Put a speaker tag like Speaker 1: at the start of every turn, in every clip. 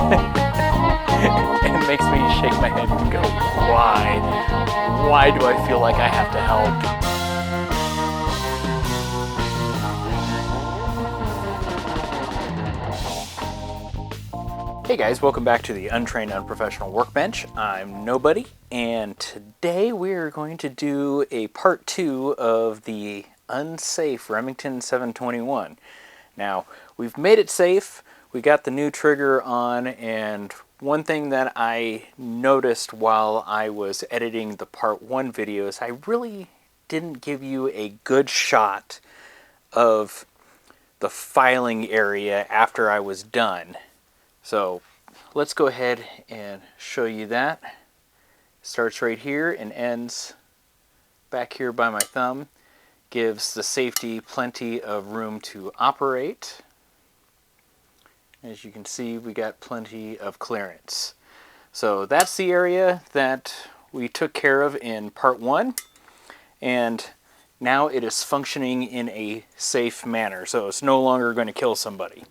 Speaker 1: It makes me shake my head and go, why? Why do I feel like I have to help? Hey guys, welcome back to the Untrained Unprofessional Workbench. I'm Nobody, and today we're going to do a part 2 of the unsafe Remington 721. Now, we've made it safe, we got the new trigger on, and one thing that I noticed while I was editing the part 1 videos, I really didn't give you a good shot of the filing area after I was done. So let's go ahead and show you that. Starts right here and ends back here by my thumb. Gives the safety plenty of room to operate. As you can see, we got plenty of clearance. So that's the area that we took care of in part 1, and now it is functioning in a safe manner, so it's no longer going to kill somebody.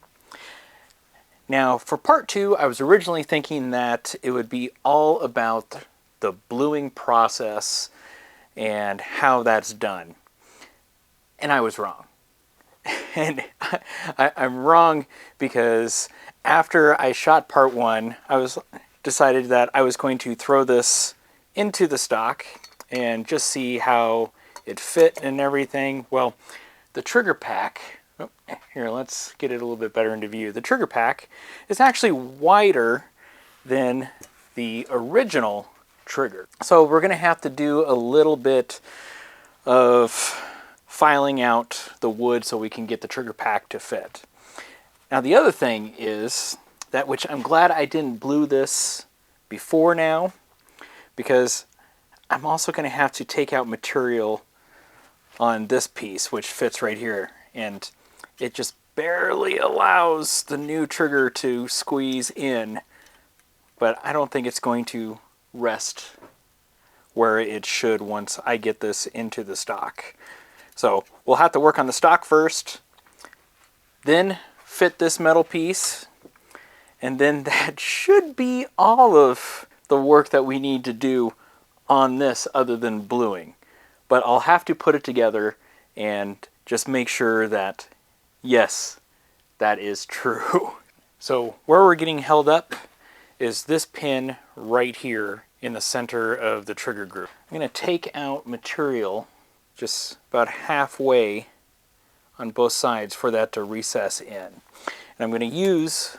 Speaker 1: Now, for part 2, I was originally thinking that it would be all about the bluing process and how that's done. And I was wrong. And I'm wrong because after I shot part 1, I decided that I was going to throw this into the stock and just see how it fit and everything. Well, the trigger pack, here, let's get it a little bit better into view. The trigger pack is actually wider than the original trigger. So we're going to have to do a little bit of filing out the wood so we can get the trigger pack to fit. Now the other thing is that, which I'm glad I didn't blue this before now, because I'm also going to have to take out material on this piece, which fits right here, and it just barely allows the new trigger to squeeze in, but I don't think it's going to rest where it should once I get this into the stock. So we'll have to work on the stock first, then fit this metal piece, and then that should be all of the work that we need to do on this other than bluing. But I'll have to put it together and just make sure that yes, that is true. So where we're getting held up is this pin right here in the center of the trigger group. I'm going to take out material just about halfway on both sides for that to recess in. And I'm going to use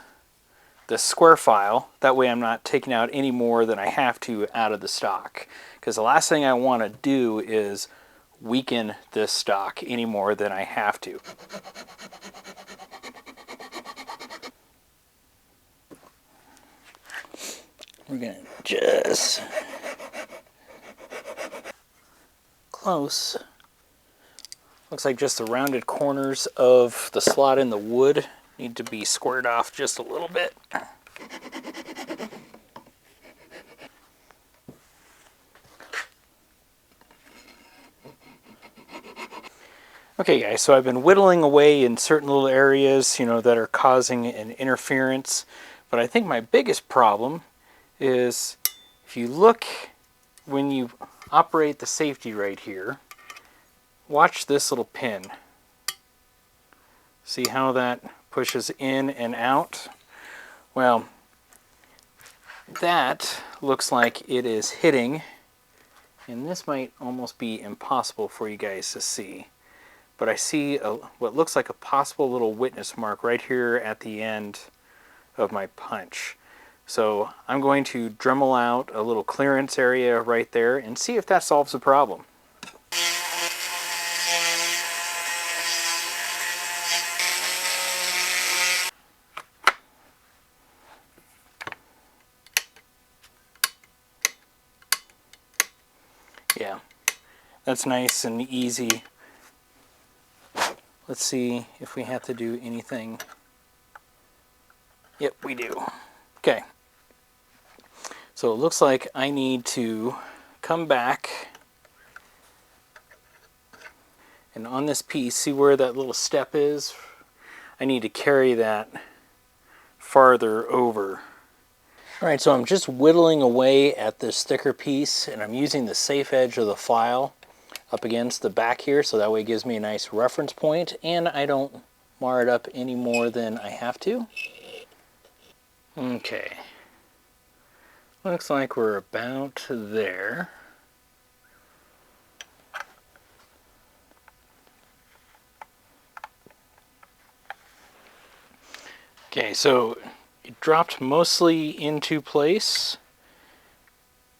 Speaker 1: the square file, that way I'm not taking out any more than I have to out of the stock. Because the last thing I want to do is weaken this stock any more than I have to. We're going to just close. Looks like just the rounded corners of the slot in the wood need to be squared off just a little bit. Okay guys, so I've been whittling away in certain little areas, that are causing an interference. But I think my biggest problem is if you look when you operate the safety right here, watch this little pin. See how that pushes in and out? Well, that looks like it is hitting, and this might almost be impossible for you guys to see. But I see what looks like a possible little witness mark right here at the end of my punch. So I'm going to Dremel out a little clearance area right there and see if that solves the problem. Yeah, that's nice and easy. Let's see if we have to do anything. Yep, we do. Okay. So it looks like I need to come back and on this piece, see where that little step is? I need to carry that farther over Alright, so I'm just whittling away at this thicker piece, and I'm using the safe edge of the file up against the back here, so that way it gives me a nice reference point, and I don't mar it up any more than I have to. Okay. Looks like we're about there. Okay, so it dropped mostly into place.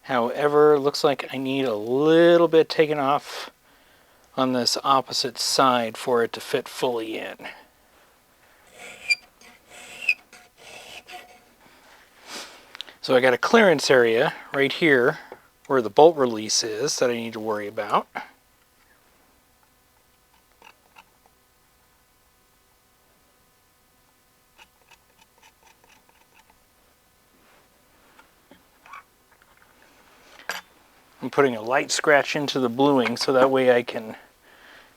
Speaker 1: However, it looks like I need a little bit taken off on this opposite side for it to fit fully in. So I got a clearance area right here where the bolt release is that I need to worry about. I'm putting a light scratch into the bluing so that way I can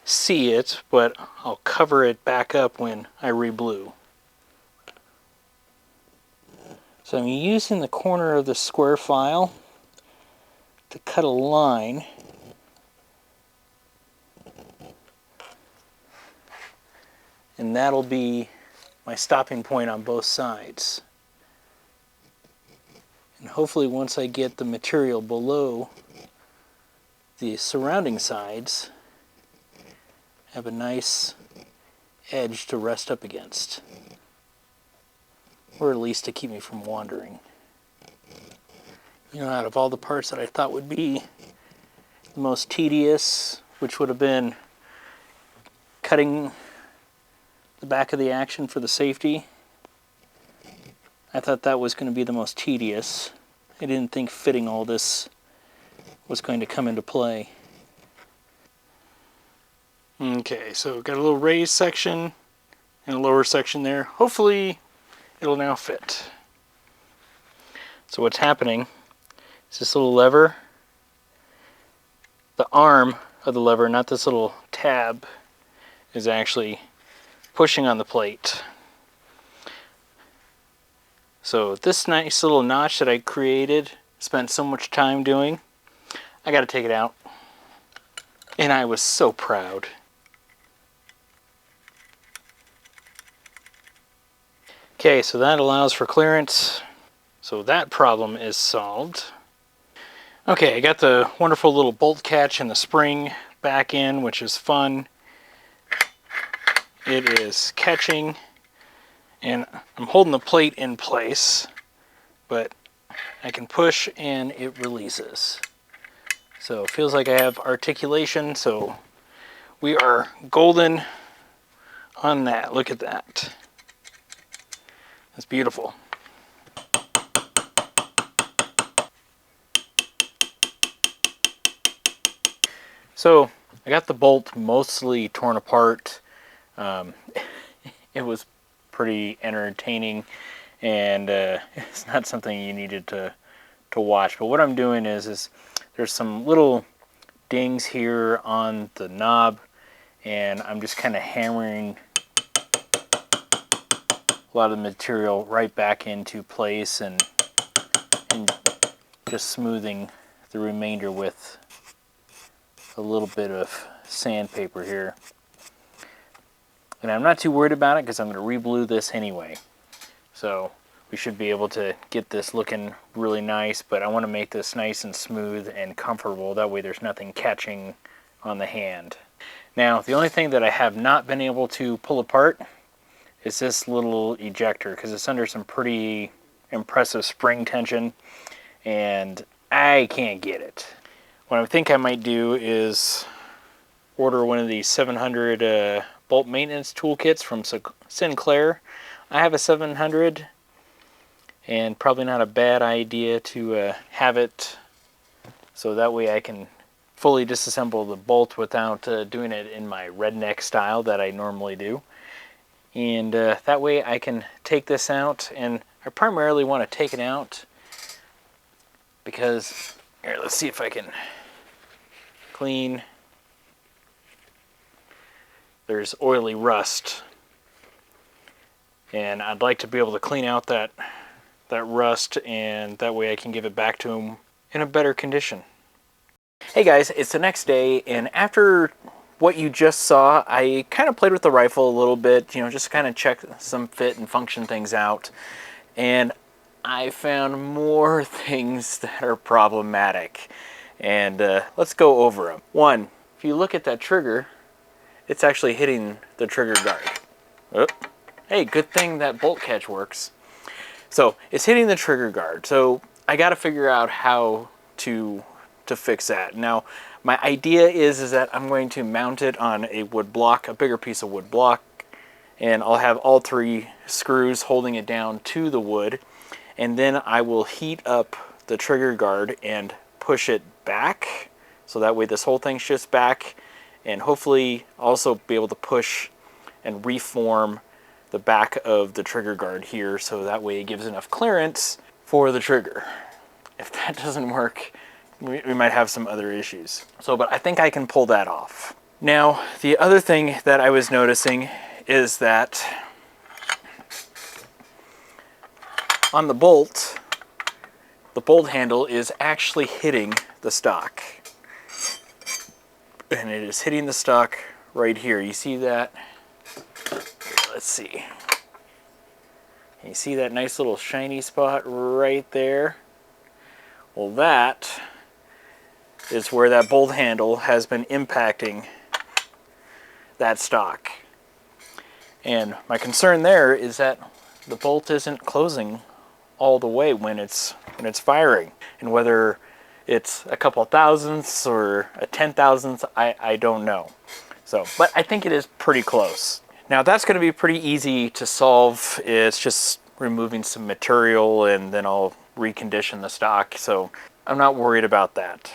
Speaker 1: see it, but I'll cover it back up when I re-blue. So I'm using the corner of the square file to cut a line. And that'll be my stopping point on both sides. And hopefully once I get the material below the surrounding sides, I have a nice edge to rest up against. Or at least to keep me from wandering. You know, out of all the parts that I thought would be the most tedious, which would have been cutting the back of the action for the safety, I thought that was going to be the most tedious. I didn't think fitting all this was going to come into play. Okay, so got a little raised section and a lower section there. Hopefully it'll now fit. So what's happening is this little lever, the arm of the lever, not this little tab, is actually pushing on the plate. So this nice little notch that I created, spent so much time doing, I got to take it out. And I was so proud. Okay, so that allows for clearance. So that problem is solved. Okay, I got the wonderful little bolt catch and the spring back in, which is fun. It is catching, and I'm holding the plate in place, but I can push and it releases. So it feels like I have articulation, so we are golden on that. Look at that. That's beautiful. So I got the bolt mostly torn apart. It was pretty entertaining, and it's not something you needed to watch. But what I'm doing is there's some little dings here on the knob, and I'm just kind of hammering a lot of the material right back into place and just smoothing the remainder with a little bit of sandpaper here. And I'm not too worried about it because I'm going to re-blue this anyway. So we should be able to get this looking really nice, but I want to make this nice and smooth and comfortable. That way there's nothing catching on the hand. Now, the only thing that I have not been able to pull apart is this little ejector, because it's under some pretty impressive spring tension, and I can't get it. What I think I might do is order one of these 700 bolt maintenance toolkits from Sinclair. I have a 700, and probably not a bad idea to have it so that way I can fully disassemble the bolt without doing it in my redneck style that I normally do. And that way I can take this out, and I primarily want to take it out because, here, let's see if I can clean. There's oily rust, and I'd like to be able to clean out that that rust, and that way I can give it back to him in a better condition. Hey guys, it's the next day, and after what you just saw, I kind of played with the rifle a little bit, you know, just kind of check some fit and function things out, and I found more things that are problematic, and let's go over them. One, if you look at that trigger, it's actually hitting the trigger guard. Oh. Hey, good thing that bolt catch works. So it's hitting the trigger guard, so I got to figure out how to fix that. Now, my idea is that I'm going to mount it on a wood block, a bigger piece of wood block, and I'll have all 3 screws holding it down to the wood, and then I will heat up the trigger guard and push it back, so that way this whole thing shifts back, and hopefully also be able to push and reform the back of the trigger guard here, so that way it gives enough clearance for the trigger. If that doesn't work, we might have some other issues. So, but I think I can pull that off. Now, the other thing that I was noticing is that on the bolt handle is actually hitting the stock. And it is hitting the stock right here. You see that? Let's see. You see that nice little shiny spot right there? Well, that is where that bolt handle has been impacting that stock. And my concern there is that the bolt isn't closing all the way when it's firing. And whether it's a couple thousandths or a 10,000th, I don't know. So, but I think it is pretty close. Now that's going to be pretty easy to solve. It's just removing some material and then I'll recondition the stock. So I'm not worried about that.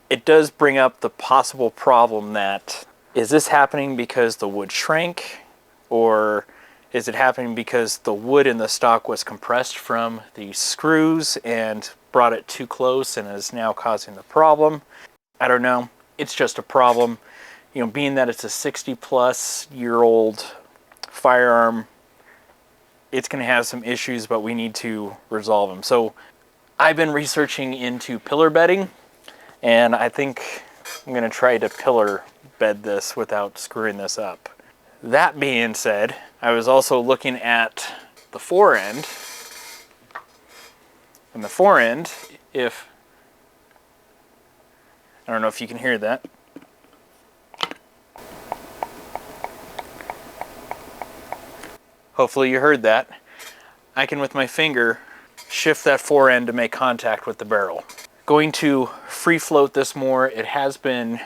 Speaker 1: It does bring up the possible problem that, is this happening because the wood shrank, or is it happening because the wood in the stock was compressed from the screws and brought it too close and is now causing the problem? I don't know. It's just a problem. You know, being that it's a 60-plus-year-old firearm, it's going to have some issues, but we need to resolve them. So I've been researching into pillar bedding, and I think I'm going to try to pillar bed this without screwing this up. That being said, I was also looking at the fore end. And the fore end, I don't know if you can hear that. Hopefully you heard that. I can, with my finger, shift that fore end to make contact with the barrel. Going to free float this more. It has been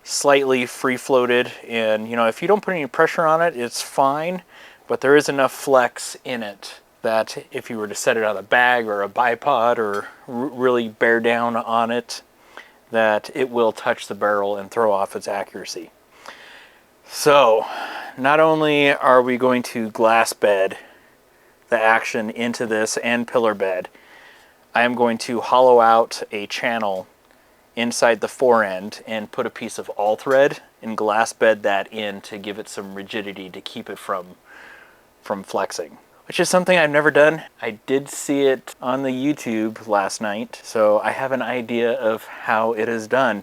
Speaker 1: slightly free floated, and you know, if you don't put any pressure on it, it's fine, but there is enough flex in it that if you were to set it on a bag or a bipod or really bear down on it, that it will touch the barrel and throw off its accuracy. So not only are we going to glass bed the action into this and pillar bed, I am going to hollow out a channel inside the fore end and put a piece of all thread and glass bed that in to give it some rigidity to keep it from flexing, which is something I've never done. I did see it on the YouTube last night, so I have an idea of how it is done.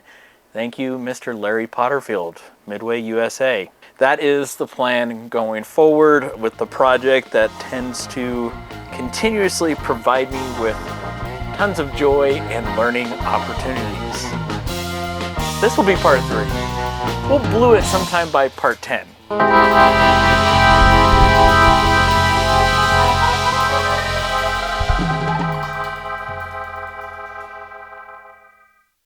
Speaker 1: Thank you, Mr. Larry Potterfield, Midway, USA. That is the plan going forward with the project that tends to continuously provide me with tons of joy and learning opportunities. This will be part 3. We'll blue it sometime by part 10.